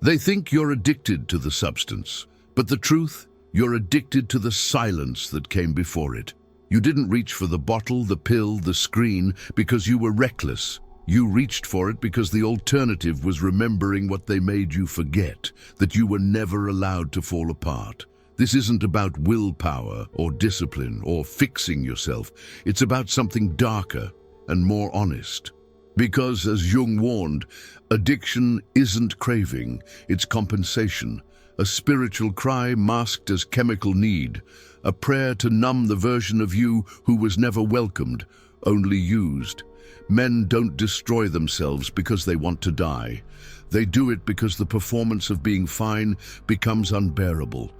They think you're addicted to the substance, but the truth, you're addicted to the silence that came before it. You didn't reach for the bottle, the pill, the screen because you were reckless. You reached for it because the alternative was remembering what they made you forget, that you were never allowed to fall apart. This isn't about willpower or discipline or fixing yourself. It's about something darker and more honest. Because, as Jung warned, addiction isn't craving, it's compensation, a spiritual cry masked as chemical need, a prayer to numb the version of you who was never welcomed, only used. Men don't destroy themselves because they want to die. They do it because the performance of being fine becomes unbearable.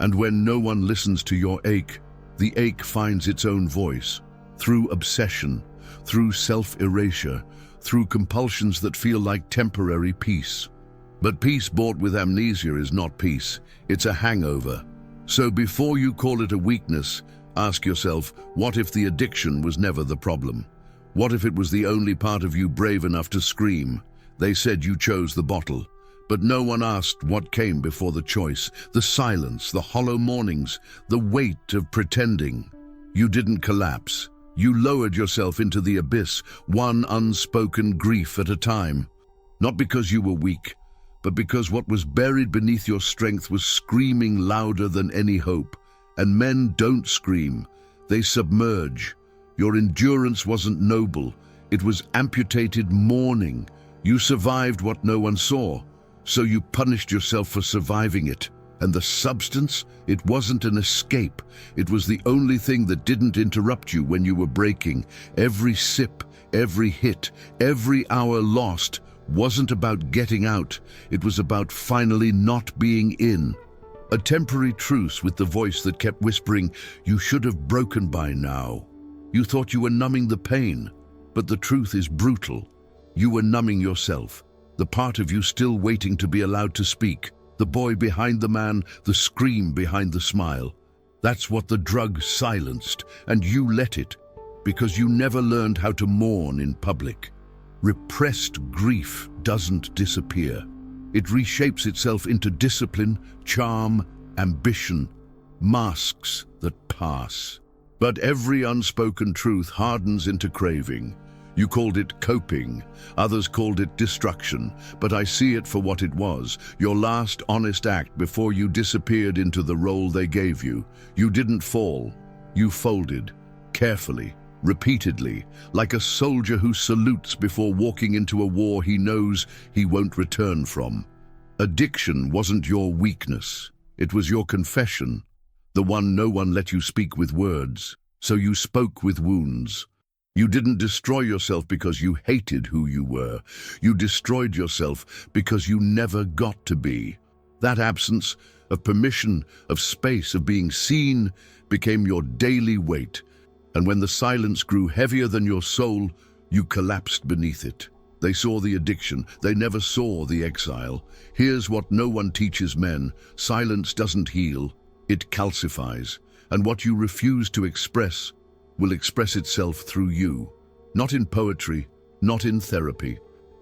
And when no one listens to your ache, the ache finds its own voice, through obsession, through self-erasure, through compulsions that feel like temporary peace. But peace bought with amnesia is not peace, it's a hangover. So before you call it a weakness, ask yourself, what if the addiction was never the problem? What if it was the only part of you brave enough to scream? They said you chose the bottle, but no one asked what came before the choice, the silence, the hollow mornings, the weight of pretending. You didn't collapse. You lowered yourself into the abyss, one unspoken grief at a time. Not because you were weak, but because what was buried beneath your strength was screaming louder than any hope. And men don't scream, they submerge. Your endurance wasn't noble, it was amputated mourning. You survived what no one saw, so you punished yourself for surviving it. And the substance, it wasn't an escape. It was the only thing that didn't interrupt you when you were breaking. Every sip, every hit, every hour lost wasn't about getting out. It was about finally not being in. A temporary truce with the voice that kept whispering, "You should have broken by now." You thought you were numbing the pain, but the truth is brutal. You were numbing yourself, the part of you still waiting to be allowed to speak. The boy behind the man, the scream behind the smile. That's what the drug silenced, and you let it, because you never learned how to mourn in public. Repressed grief doesn't disappear. It reshapes itself into discipline, charm, ambition, masks that pass. But every unspoken truth hardens into craving. You called it coping, others called it destruction, but I see it for what it was, your last honest act before you disappeared into the role they gave you. You didn't fall, you folded, carefully, repeatedly, like a soldier who salutes before walking into a war he knows he won't return from. Addiction wasn't your weakness, it was your confession, the one no one let you speak with words, so you spoke with wounds. You didn't destroy yourself because you hated who you were. You destroyed yourself because you never got to be. That absence of permission, of space, of being seen, became your daily weight. And when the silence grew heavier than your soul, you collapsed beneath it. They saw the addiction. They never saw the exile. Here's what no one teaches men. Silence doesn't heal. It calcifies. And what you refuse to express will express itself through you. Not in poetry, not in therapy,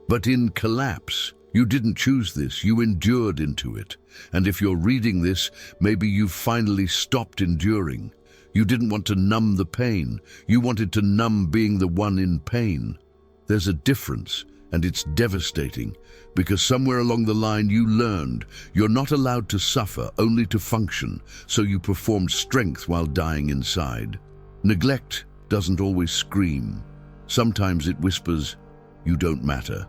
but in collapse. You didn't choose this, you endured into it. And if you're reading this, maybe you've finally stopped enduring. You didn't want to numb the pain, you wanted to numb being the one in pain. There's a difference, and it's devastating, because somewhere along the line you learned you're not allowed to suffer, only to function, so you performed strength while dying inside. Neglect doesn't always scream. Sometimes it whispers, "You don't matter."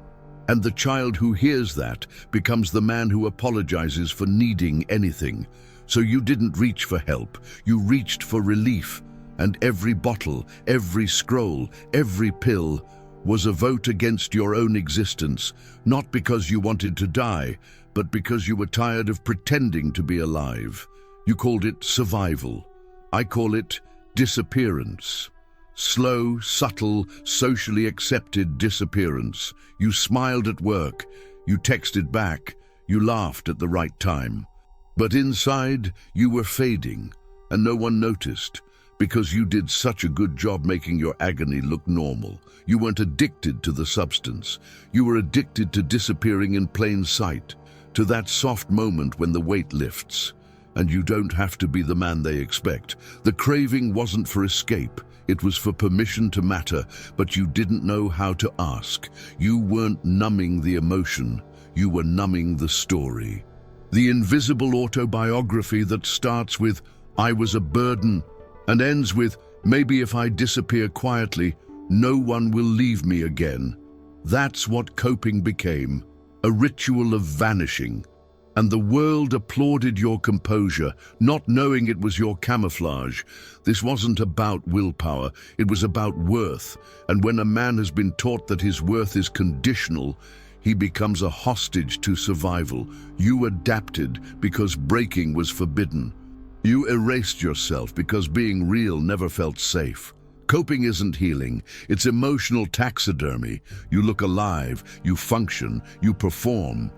And the child who hears that becomes the man who apologizes for needing anything. So you didn't reach for help, you reached for relief. And every bottle, every scroll, every pill was a vote against your own existence, not because you wanted to die, but because you were tired of pretending to be alive. You called it survival. I call it disappearance. Slow, subtle, socially accepted disappearance. You smiled at work, you texted back, you laughed at the right time. But inside, you were fading, and no one noticed, because you did such a good job making your agony look normal. You weren't addicted to the substance. You were addicted to disappearing in plain sight. to that soft moment when the weight lifts, and you don't have to be the man they expect. The craving wasn't for escape, it was for permission to matter, but you didn't know how to ask. You weren't numbing the emotion, you were numbing the story. The invisible autobiography that starts with, "I was a burden," and ends with, "Maybe if I disappear quietly, no one will leave me again." That's what coping became, a ritual of vanishing. And the world applauded your composure, not knowing it was your camouflage. This wasn't about willpower, it was about worth. And when a man has been taught that his worth is conditional, he becomes a hostage to survival. You adapted because breaking was forbidden. You erased yourself because being real never felt safe. Coping isn't healing, it's emotional taxidermy. You look alive, you function, you perform.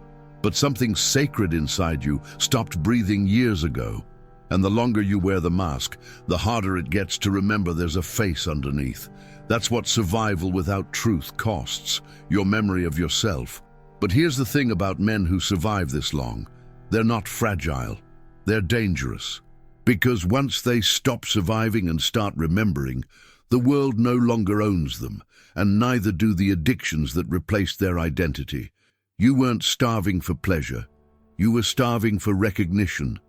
But something sacred inside you stopped breathing years ago. And the longer you wear the mask, the harder it gets to remember there's a face underneath. That's what survival without truth costs, your memory of yourself. But here's the thing about men who survive this long. They're not fragile, they're dangerous. Because once they stop surviving and start remembering, the world no longer owns them, and neither do the addictions that replaced their identity. You weren't starving for pleasure. You were starving for recognition.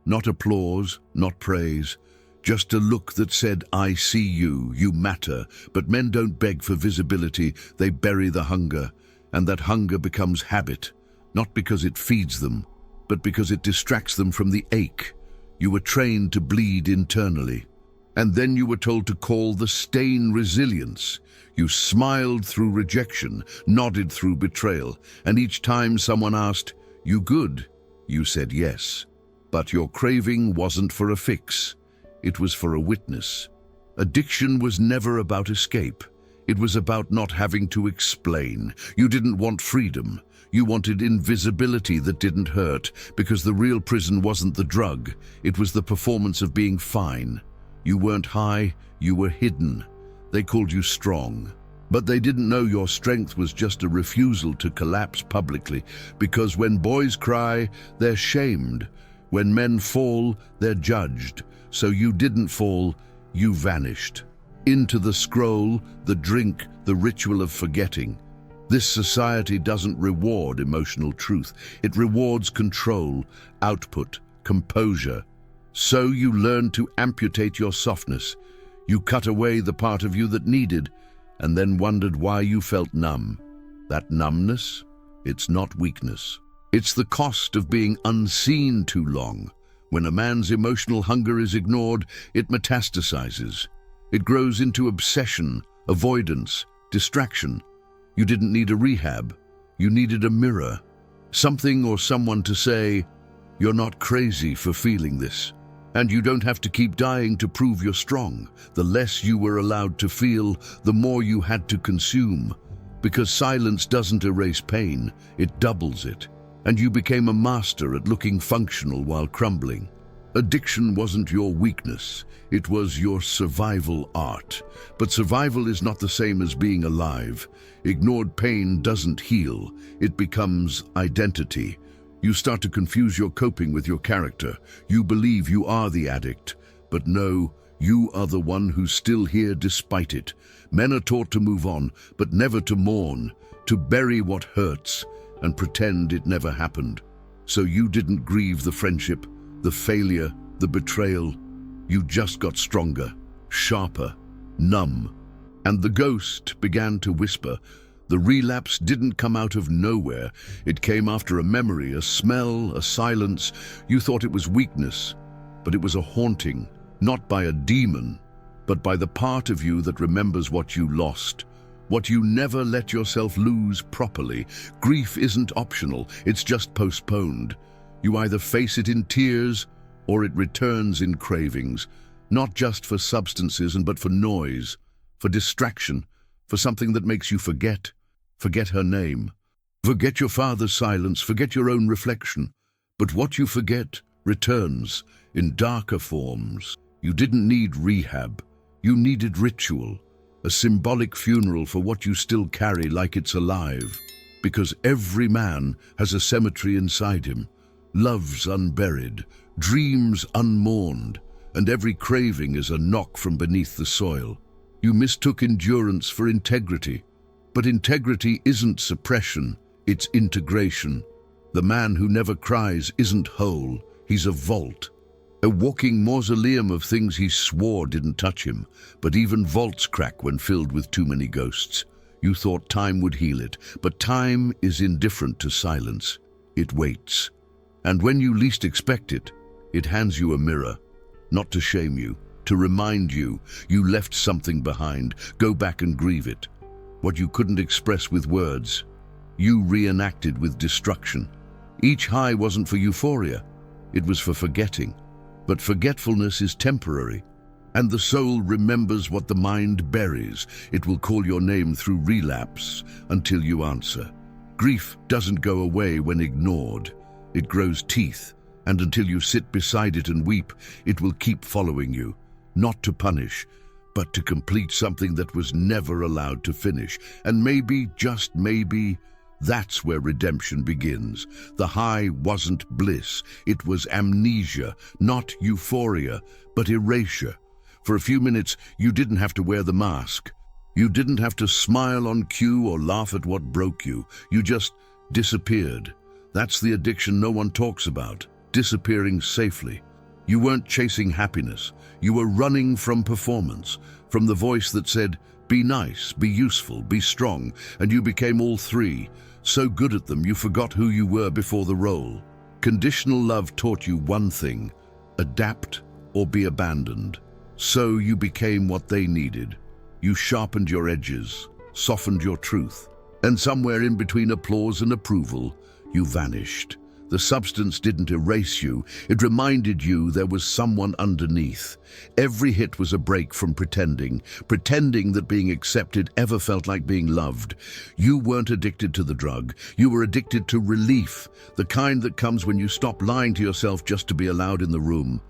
Not applause, not praise. Just a look that said, "I see you, you matter." But men don't beg for visibility, they bury the hunger. And that hunger becomes habit, not because it feeds them, but because it distracts them from the ache. You were trained to bleed internally. And then you were told to call the stain resilience. You smiled through rejection, nodded through betrayal, and each time someone asked, "You good?" you said yes. But your craving wasn't for a fix. It was for a witness. Addiction was never about escape. It was about not having to explain. You didn't want freedom. You wanted invisibility that didn't hurt, because the real prison wasn't the drug. It was the performance of being fine. You weren't high, you were hidden. They called you strong. But they didn't know your strength was just a refusal to collapse publicly, because when boys cry, they're shamed. When men fall, they're judged. So you didn't fall, you vanished. Into the scroll, the drink, the ritual of forgetting. This society doesn't reward emotional truth. It rewards control, output, composure. So you learned to amputate your softness. You cut away the part of you that needed, and then wondered why you felt numb. That numbness? It's not weakness. It's the cost of being unseen too long. When a man's emotional hunger is ignored, it metastasizes. It grows into obsession, avoidance, distraction. You didn't need a rehab. You needed a mirror. Something or someone to say, "You're not crazy for feeling this." And you don't have to keep dying to prove you're strong. The less you were allowed to feel, the more you had to consume. Because silence doesn't erase pain, it doubles it. And you became a master at looking functional while crumbling. Addiction wasn't your weakness, it was your survival art. But survival is not the same as being alive. Ignored pain doesn't heal, it becomes identity. You start to confuse your coping with your character. You believe you are the addict, but no, you are the one who's still here despite it. Men are taught to move on, but never to mourn, to bury what hurts, and pretend it never happened. So you didn't grieve the friendship, the failure, the betrayal. You just got stronger, sharper, numb. And the ghost began to whisper. The relapse didn't come out of nowhere. It came after a memory, a smell, a silence. You thought it was weakness, but it was a haunting, not by a demon, but by the part of you that remembers what you lost, what you never let yourself lose properly. Grief isn't optional, it's just postponed. You either face it in tears or it returns in cravings, not just for substances but for noise, for distraction, for something that makes you forget her name. Forget your father's silence, forget your own reflection. But what you forget returns in darker forms. You didn't need rehab, you needed ritual, a symbolic funeral for what you still carry like it's alive. Because every man has a cemetery inside him, loves unburied, dreams unmourned, and every craving is a knock from beneath the soil. You mistook endurance for integrity, but integrity isn't suppression, it's integration. The man who never cries isn't whole, he's a vault. A walking mausoleum of things he swore didn't touch him, but even vaults crack when filled with too many ghosts. You thought time would heal it, but time is indifferent to silence. It waits. And when you least expect it, it hands you a mirror, not to shame you, to remind you you left something behind. Go back and grieve it. What you couldn't express with words, you reenacted with destruction. Each high wasn't for euphoria, it was for forgetting. But forgetfulness is temporary, and the soul remembers what the mind buries. It will call your name through relapse until you answer. Grief doesn't go away when ignored. It grows teeth, and until you sit beside it and weep, it will keep following you, not to punish, but to complete something that was never allowed to finish. And maybe, just maybe, that's where redemption begins. The high wasn't bliss, it was amnesia, not euphoria, but erasure. For a few minutes, you didn't have to wear the mask. You didn't have to smile on cue or laugh at what broke you. You just disappeared. That's the addiction no one talks about, disappearing safely. You weren't chasing happiness. You were running from performance, from the voice that said, be nice, be useful, be strong, and you became all three. So good at them, you forgot who you were before the role. Conditional love taught you one thing: adapt or be abandoned. So you became what they needed. You sharpened your edges, softened your truth, and somewhere in between applause and approval, you vanished. The substance didn't erase you, it reminded you there was someone underneath. Every hit was a break from pretending that being accepted ever felt like being loved. You weren't addicted to the drug, you were addicted to relief, the kind that comes when you stop lying to yourself just to be allowed in the room.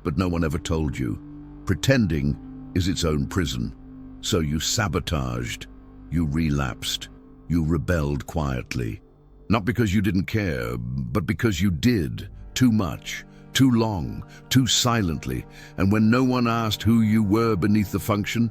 But no one ever told you. Pretending is its own prison. So you sabotaged, you relapsed, you rebelled quietly. Not because you didn't care, but because you did. Too much, too long, too silently. And when no one asked who you were beneath the function,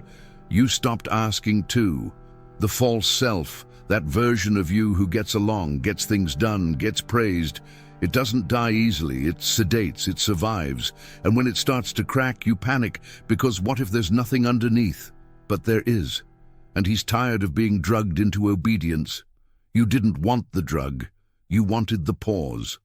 you stopped asking too. The false self, that version of you who gets along, gets things done, gets praised, it doesn't die easily, it sedates, it survives. And when it starts to crack, you panic, because what if there's nothing underneath? But there is. And he's tired of being drugged into obedience. You didn't want the drug, you wanted the pause.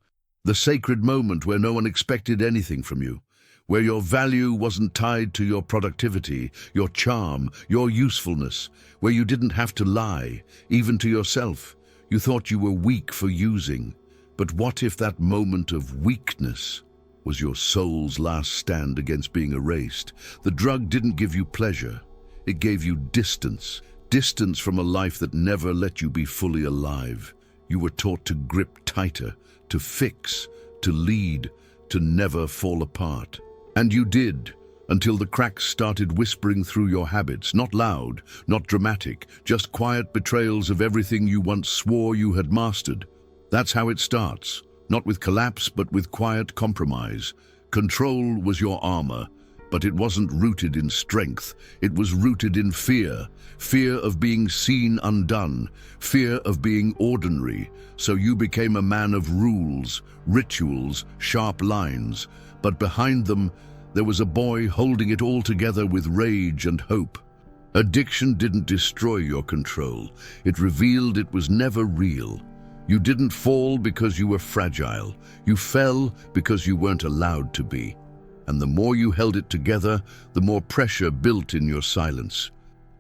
The sacred moment where no one expected anything from you, where your value wasn't tied to your productivity, your charm, your usefulness, where you didn't have to lie, even to yourself. You thought you were weak for using. But what if that moment of weakness was your soul's last stand against being erased? The drug didn't give you pleasure, it gave you distance. Distance from a life that never let you be fully alive. You were taught to grip tighter, to fix, to lead, to never fall apart. And you did, until the cracks started whispering through your habits, not loud, not dramatic, just quiet betrayals of everything you once swore you had mastered. That's how it starts, not with collapse, but with quiet compromise. Control was your armor, but it wasn't rooted in strength. It was rooted in fear. Fear of being seen undone, fear of being ordinary. So you became a man of rules, rituals, sharp lines. But behind them, there was a boy holding it all together with rage and hope. Addiction didn't destroy your control. It revealed it was never real. You didn't fall because you were fragile. You fell because you weren't allowed to be. And the more you held it together, the more pressure built in your silence,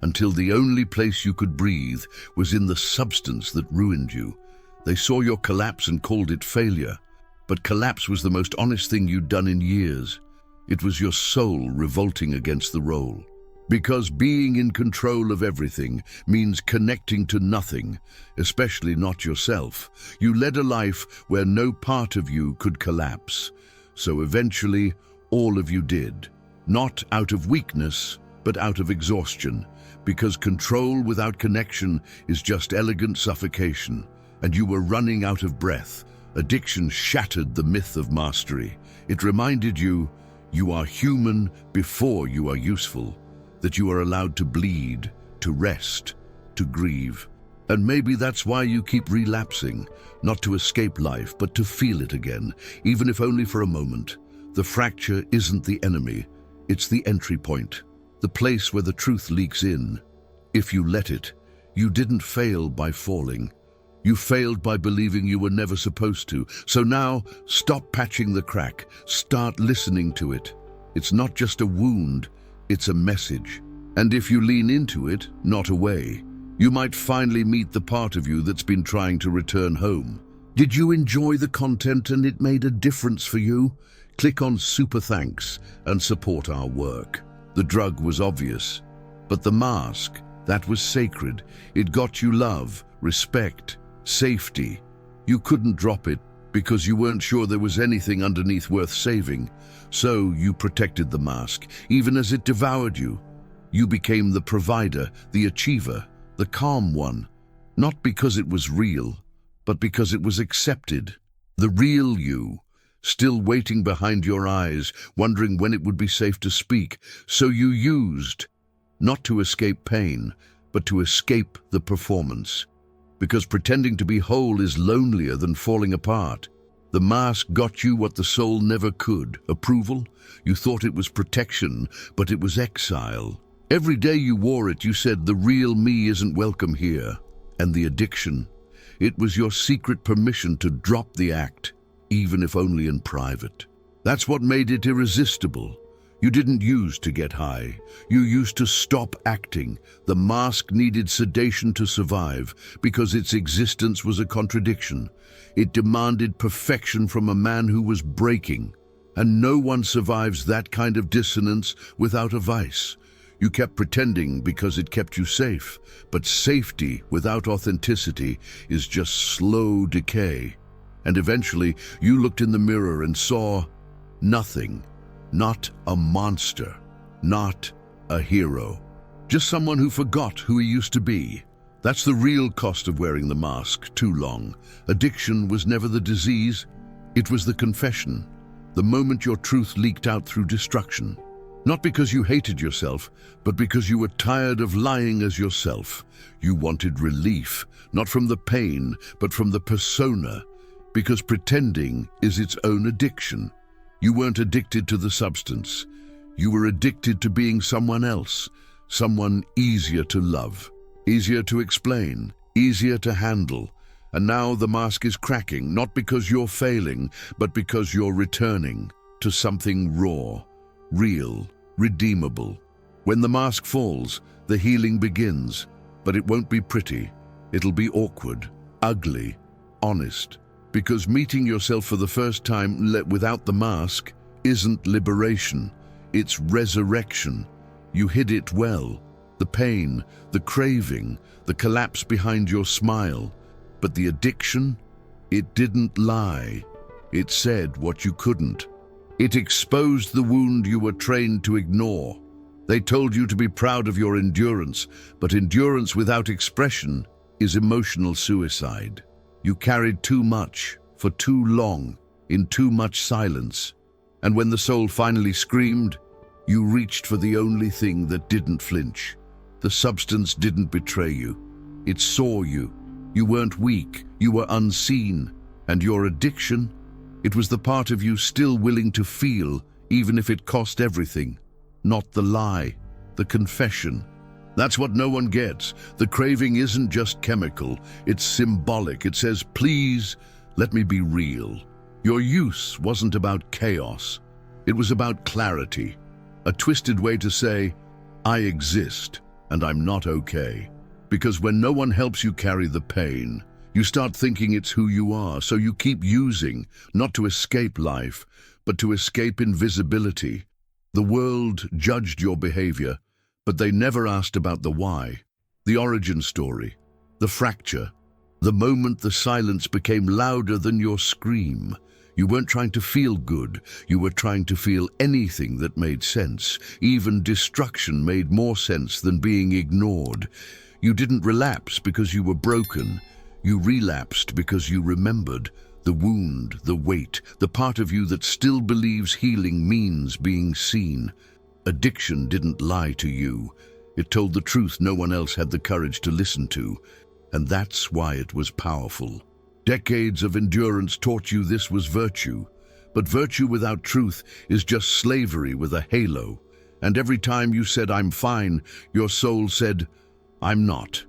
until the only place you could breathe was in the substance that ruined you. They saw your collapse and called it failure, but collapse was the most honest thing you'd done in years. It was your soul revolting against the role. Because being in control of everything means connecting to nothing, especially not yourself. You led a life where no part of you could collapse. So eventually, all of you did, not out of weakness, but out of exhaustion, because control without connection is just elegant suffocation. and you were running out of breath. Addiction shattered the myth of mastery. It reminded you, you are human before you are useful, that you are allowed to bleed, to rest, to grieve. And maybe that's why you keep relapsing, not to escape life, but to feel it again, even if only for a moment. The fracture isn't the enemy, it's the entry point, the place where the truth leaks in. If you let it, you didn't fail by falling. You failed by believing you were never supposed to. So now, stop patching the crack. Start listening to it. It's not just a wound, it's a message. And if you lean into it, not away, you might finally meet the part of you that's been trying to return home. Did you enjoy the content and it made a difference for you? Click on Super Thanks and support our work. The drug was obvious, but the mask, that was sacred. It got you love, respect, safety. You couldn't drop it because you weren't sure there was anything underneath worth saving. So you protected the mask, even as it devoured you. You became the provider, the achiever, the calm one, not because it was real, but because it was accepted. The real you, still waiting behind your eyes, wondering when it would be safe to speak. So you used, not to escape pain, but to escape the performance. Because pretending to be whole is lonelier than falling apart. The mask got you what the soul never could, approval. You thought it was protection, but it was exile. Every day you wore it, you said, the real me isn't welcome here. And the addiction, it was your secret permission to drop the act, even if only in private. That's what made it irresistible. You didn't use to get high. You used to stop acting. The mask needed sedation to survive because its existence was a contradiction. It demanded perfection from a man who was breaking. And no one survives that kind of dissonance without a vice. You kept pretending because it kept you safe. But safety without authenticity is just slow decay. And eventually you looked in the mirror and saw nothing. Not a monster, not a hero, just someone who forgot who he used to be. That's the real cost of wearing the mask too long. Addiction was never the disease, it was the confession, the moment your truth leaked out through destruction. Not because you hated yourself, but because you were tired of lying as yourself. You wanted relief, not from the pain, but from the persona, because pretending is its own addiction. You weren't addicted to the substance. You were addicted to being someone else, someone easier to love, easier to explain, easier to handle. And now the mask is cracking, not because you're failing, but because you're returning to something raw, real, redeemable. When the mask falls, the healing begins, but it won't be pretty. It'll be awkward, ugly, honest. Because meeting yourself for the first time without the mask isn't liberation, it's resurrection. You hid it well, the pain, the craving, the collapse behind your smile. But the addiction, it didn't lie. It said what you couldn't. It exposed the wound you were trained to ignore. They told you to be proud of your endurance, but endurance without expression is emotional suicide. You carried too much, for too long, in too much silence. And when the soul finally screamed, you reached for the only thing that didn't flinch. The substance didn't betray you. It saw you. You weren't weak, you were unseen. And your addiction, it was the part of you still willing to feel, even if it cost everything. Not the lie, the confession. That's what no one gets. The craving isn't just chemical, it's symbolic. It says, please, let me be real. Your use wasn't about chaos. It was about clarity. A twisted way to say, I exist, and I'm not okay. Because when no one helps you carry the pain, you start thinking it's who you are, so you keep using, not to escape life, but to escape invisibility. The world judged your behavior, but they never asked about the why, the origin story, the fracture, the moment the silence became louder than your scream. You weren't trying to feel good, you were trying to feel anything that made sense. Even destruction made more sense than being ignored. You didn't relapse because you were broken. You relapsed because you remembered the wound, the weight, the part of you that still believes healing means being seen. Addiction didn't lie to you. It told the truth no one else had the courage to listen to, and that's why it was powerful. Decades of endurance taught you this was virtue, but virtue without truth is just slavery with a halo. And every time you said, "I'm fine," your soul said, "I'm not."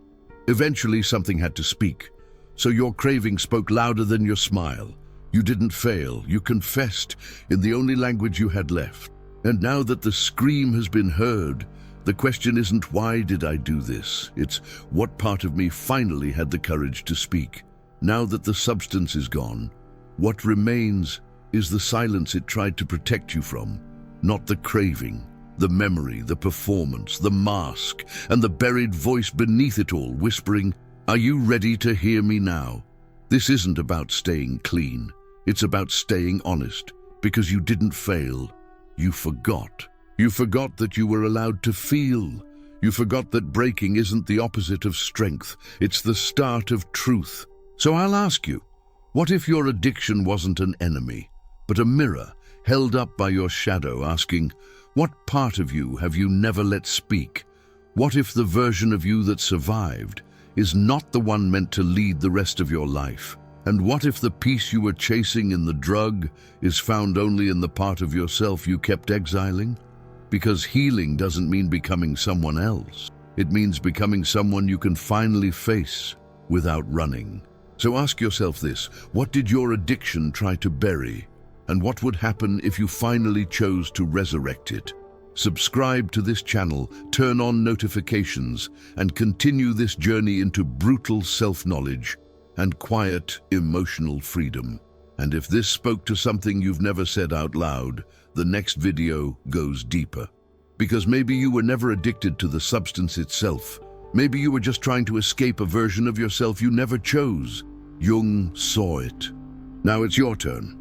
Eventually something had to speak, so your craving spoke louder than your smile. You didn't fail, you confessed in the only language you had left. And now that the scream has been heard, the question isn't why did I do this? It's what part of me finally had the courage to speak. Now that the substance is gone, what remains is the silence it tried to protect you from, not the craving, the memory, the performance, the mask, and the buried voice beneath it all whispering, "Are you ready to hear me now?" This isn't about staying clean. It's about staying honest, because you didn't fail. You forgot. You forgot that you were allowed to feel. You forgot that breaking isn't the opposite of strength. It's the start of truth. So I'll ask you, what if your addiction wasn't an enemy, but a mirror held up by your shadow asking, what part of you have you never let speak? What if the version of you that survived is not the one meant to lead the rest of your life? And what if the peace you were chasing in the drug is found only in the part of yourself you kept exiling? Because healing doesn't mean becoming someone else. It means becoming someone you can finally face without running. So ask yourself this, what did your addiction try to bury? And what would happen if you finally chose to resurrect it? Subscribe to this channel, turn on notifications, and continue this journey into brutal self-knowledge and quiet emotional freedom. And if this spoke to something you've never said out loud, the next video goes deeper. Because maybe you were never addicted to the substance itself. Maybe you were just trying to escape a version of yourself you never chose. Jung saw it. Now it's your turn.